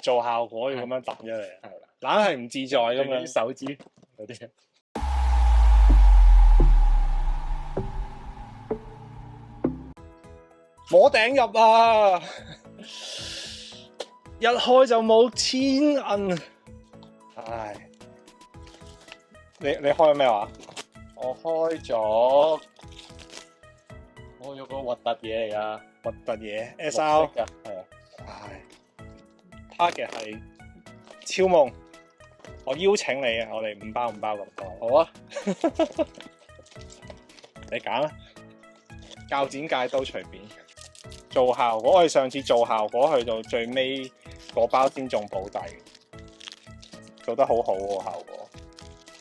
做效果要咁樣揼出嚟，硬係唔自在咁樣。手指嗰啲。摸頂入啊！一開就冇千銀，唉！你開咗咩話？我開咗個核突嘢嚟㗎，核突嘢 SR 綠色㗎，係啊。唉 ，target 係超夢，我邀請你啊！我哋5包5包咁多。好啊，你揀啦，鉸剪界都隨便。做效果，我哋上次做效果去到最尾嗰包先中保底，做得好好喎效果。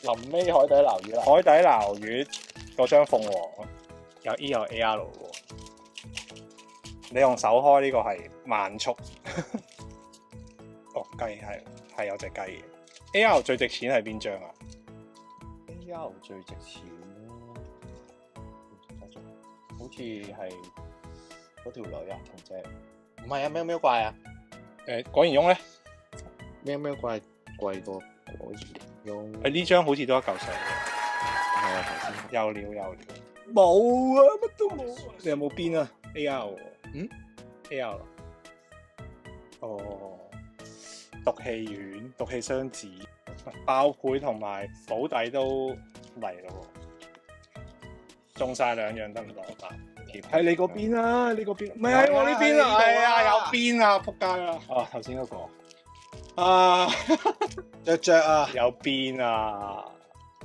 臨尾海底撈魚啦，海底撈魚嗰張鳳凰有 E 有 AR 喎，你用手開呢個係慢速。哦，雞係有隻雞嘅。AR 最值錢係邊張啊 AR 最值錢，好似係嗰條女啊，同隻唔係啊，喵喵怪啊，果然翁咧，喵喵怪貴過果然翁。呢張好似都一嚿水嘅，係啊，頭先有料。冇啊，乜都冇。你有冇邊啊 ？AR 嗯 AR 哦，毒氣丸、毒氣雙子、爆倍同埋保底都嚟咯喎，中晒2樣得唔得？喺你嗰邊啊！你嗰邊唔係喺我呢邊啊！哎呀，有邊啊！仆街啊！哦，頭先嗰個啊，雀啊，有邊啊？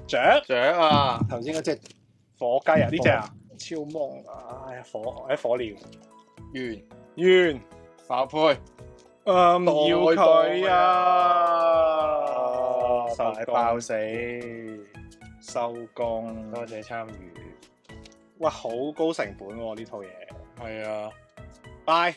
雀啊，頭先嗰隻火雞啊，呢隻啊超芒啊！哎呀，火鳥圓發配，唔要佢啊！大爆死，收工。多謝參與。哇，好高成本喎呢套嘢。係啊。拜。